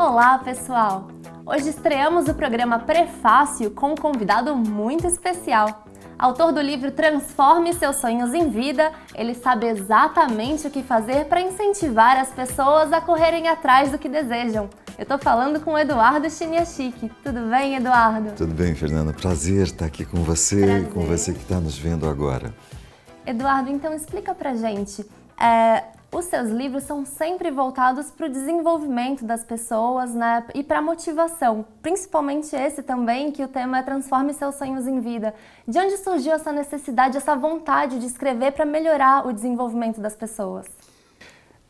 Olá, pessoal! Hoje estreamos o programa Prefácio com um convidado muito especial. Autor do livro Transforme Seus Sonhos em Vida, ele sabe exatamente o que fazer para incentivar as pessoas a correrem atrás do que desejam. Eu tô falando com o Eduardo Chiniachik. Tudo bem, Eduardo? Tudo bem, Fernanda. Prazer estar aqui com você e com você que está nos vendo agora. Eduardo, então explica pra gente. Os seus livros são sempre voltados para o desenvolvimento das pessoas, né? E para a motivação. Principalmente esse também, que o tema é Transforme Seus Sonhos em Vida. De onde surgiu essa necessidade, essa vontade de escrever para melhorar o desenvolvimento das pessoas?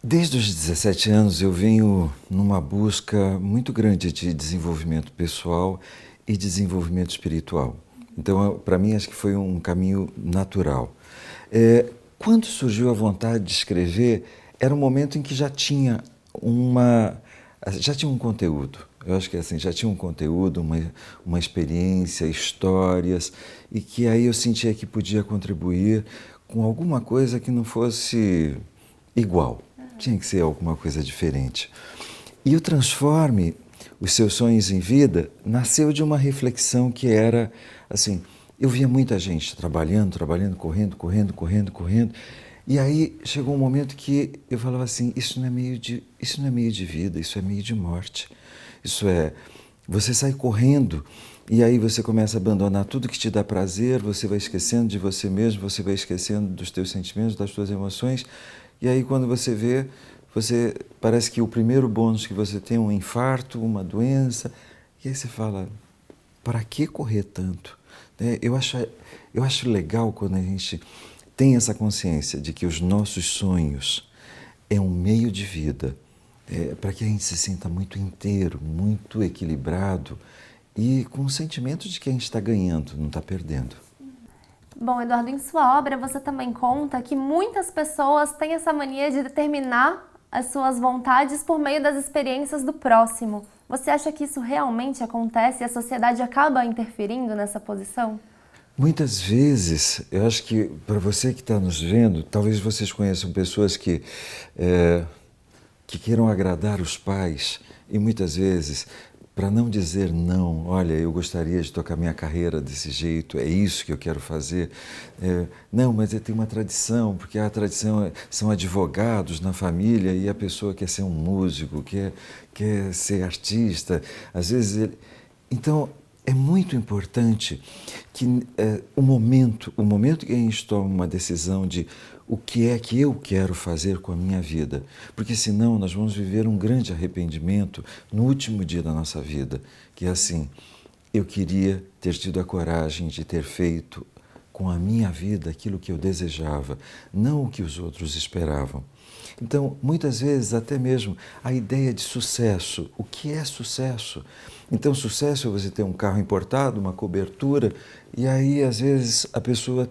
Desde os 17 anos eu venho numa busca muito grande de desenvolvimento pessoal e desenvolvimento espiritual. Então, para mim, acho que foi um caminho natural. Quando surgiu a vontade de escrever, era um momento em que já tinha um conteúdo. Eu acho que assim, já tinha um conteúdo, uma experiência, histórias, e que aí eu sentia que podia contribuir com alguma coisa que não fosse igual. Tinha que ser alguma coisa diferente. E o Transforme os Seus Sonhos em Vida nasceu de uma reflexão que era assim... Eu via muita gente trabalhando, correndo. E aí chegou um momento que eu falava assim, isso não é meio de vida, isso é meio de morte. Isso é, você sai correndo e aí você começa a abandonar tudo que te dá prazer, você vai esquecendo de você mesmo, você vai esquecendo dos teus sentimentos, das tuas emoções. E aí quando você vê, parece que o primeiro bônus que você tem é um infarto, uma doença. E aí você fala, para que correr tanto? Eu acho legal quando a gente tem essa consciência de que os nossos sonhos é um meio de vida, para que a gente se sinta muito inteiro, muito equilibrado e com o sentimento de que a gente está ganhando, não está perdendo. Bom, Eduardo, em sua obra você também conta que muitas pessoas têm essa mania de determinar as suas vontades por meio das experiências do próximo. Você acha que isso realmente acontece e a sociedade acaba interferindo nessa posição? Muitas vezes, eu acho que para você que está nos vendo, talvez vocês conheçam pessoas que queiram agradar os pais e muitas vezes, para não dizer não, olha, eu gostaria de tocar minha carreira desse jeito, é isso que eu quero fazer. Não, mas eu tenho uma tradição, porque a tradição são advogados na família e a pessoa quer ser um músico, quer ser artista. Às vezes, então, é muito importante que o momento que a gente toma uma decisão de o que é que eu quero fazer com a minha vida, porque senão nós vamos viver um grande arrependimento no último dia da nossa vida, que é assim, eu queria ter tido a coragem de ter feito com a minha vida aquilo que eu desejava, não o que os outros esperavam. Então, muitas vezes, até mesmo a ideia de sucesso. O que é sucesso? Então, sucesso é você ter um carro importado, uma cobertura, e aí, às vezes, a pessoa...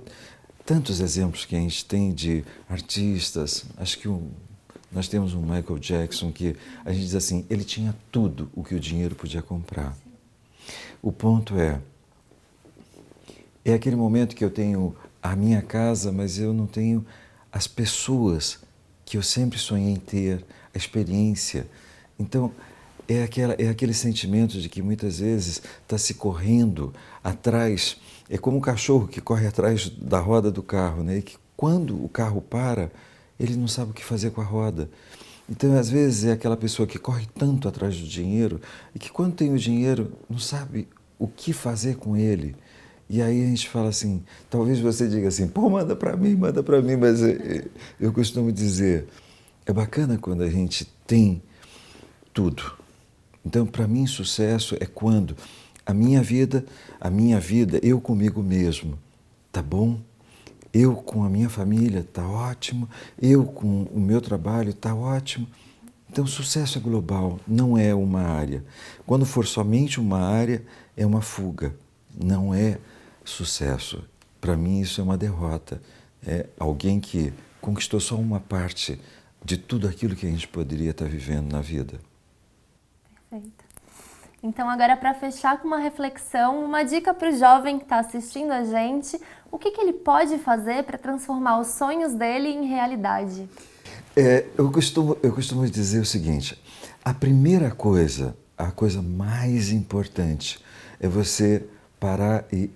Tantos exemplos que a gente tem de artistas, acho que nós temos um Michael Jackson que a gente diz assim, ele tinha tudo o que o dinheiro podia comprar. O ponto é aquele momento que eu tenho a minha casa, mas eu não tenho as pessoas que eu sempre sonhei em ter, a experiência. Então, é aquele sentimento de que muitas vezes está se correndo atrás, é como um cachorro que corre atrás da roda do carro, né? E que quando o carro para, ele não sabe o que fazer com a roda. Então, às vezes, é aquela pessoa que corre tanto atrás do dinheiro e que quando tem o dinheiro não sabe o que fazer com ele. E aí a gente fala assim, talvez você diga assim, pô, manda para mim, mas eu costumo dizer, é bacana quando a gente tem tudo. Então, para mim, sucesso é quando a minha vida, eu comigo mesmo, tá bom? Eu com a minha família, tá ótimo. Eu com o meu trabalho, tá ótimo. Então, sucesso é global, não é uma área. Quando for somente uma área, é uma fuga, não é sucesso. Para mim, isso é uma derrota. É alguém que conquistou só uma parte de tudo aquilo que a gente poderia estar vivendo na vida. Perfeito. Então, agora para fechar com uma reflexão, uma dica para o jovem que está assistindo a gente, o que ele pode fazer para transformar os sonhos dele em realidade? Eu costumo dizer o seguinte, A primeira coisa, a coisa mais importante, é você parar e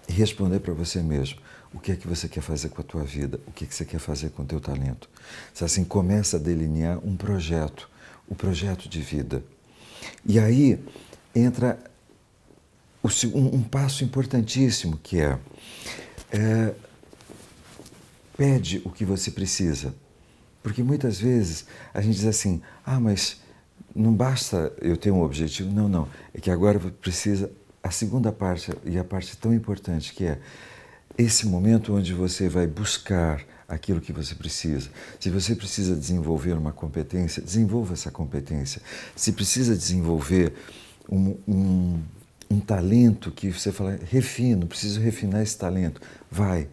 responder para você mesmo. O que é que você quer fazer com a tua vida? O que é que você quer fazer com o teu talento? Você assim começa a delinear um projeto, o projeto de vida. E aí entra um passo importantíssimo que pede o que você precisa. Porque muitas vezes a gente diz assim, mas não basta eu ter um objetivo. Não, não. É que agora precisa a segunda parte, e a parte tão importante, que é esse momento onde você vai buscar aquilo que você precisa. Se você precisa desenvolver uma competência, desenvolva essa competência. Se precisa desenvolver um talento que você fala, refino, preciso refinar esse talento, vai.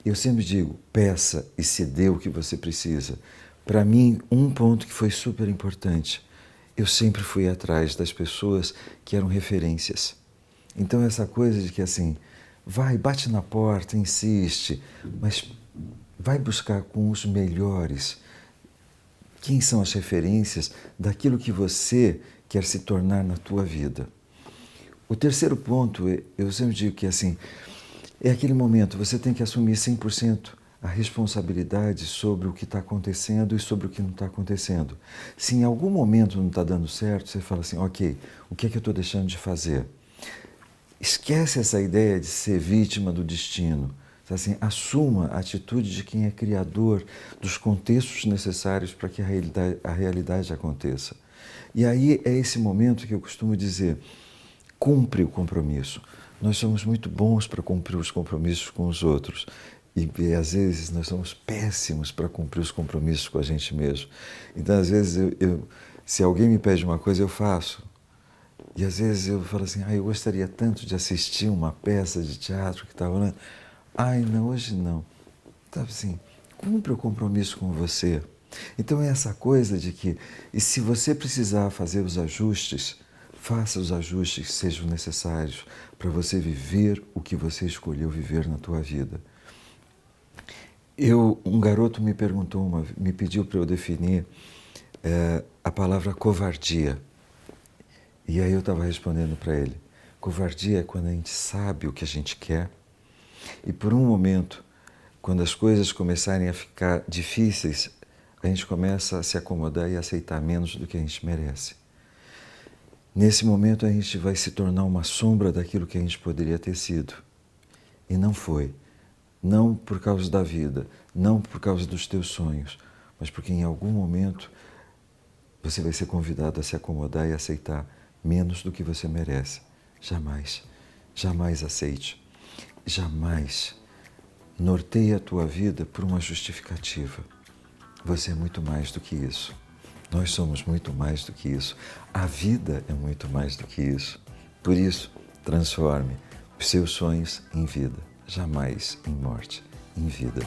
Eu sempre digo, peça e se dê o que você precisa. Para mim, um ponto que foi super importante, eu sempre fui atrás das pessoas que eram referências. Então essa coisa de que assim, vai, bate na porta, insiste, mas vai buscar com os melhores. Quem são as referências daquilo que você quer se tornar na tua vida? O terceiro ponto, eu sempre digo que assim, é aquele momento, você tem que assumir 100% a responsabilidade sobre o que está acontecendo e sobre o que não está acontecendo. Se em algum momento não está dando certo, você fala assim, ok, o que é que eu estou deixando de fazer? Esquece essa ideia de ser vítima do destino. Assim, assuma a atitude de quem é criador dos contextos necessários para que a realidade aconteça. E aí é esse momento que eu costumo dizer, cumpre o compromisso. Nós somos muito bons para cumprir os compromissos com os outros. E às vezes nós somos péssimos para cumprir os compromissos com a gente mesmo. Então, às vezes, se alguém me pede uma coisa, eu faço. E às vezes eu falo assim, eu gostaria tanto de assistir uma peça de teatro que está rolando. Não, hoje não. Sabe assim, cumpre o compromisso com você. Então é essa coisa de que, e se você precisar fazer os ajustes, faça os ajustes que sejam necessários para você viver o que você escolheu viver na tua vida. Um garoto me pediu para eu definir a palavra covardia. E aí eu estava respondendo para ele, covardia é quando a gente sabe o que a gente quer e por um momento, quando as coisas começarem a ficar difíceis, a gente começa a se acomodar e aceitar menos do que a gente merece. Nesse momento a gente vai se tornar uma sombra daquilo que a gente poderia ter sido. E não foi. Não por causa da vida, não por causa dos teus sonhos, mas porque em algum momento você vai ser convidado a se acomodar e aceitar menos do que você merece. Jamais, jamais aceite. Jamais norteie a tua vida por uma justificativa. Você é muito mais do que isso. Nós somos muito mais do que isso. A vida é muito mais do que isso. Por isso, transforme os seus sonhos em vida, jamais em morte, em vida.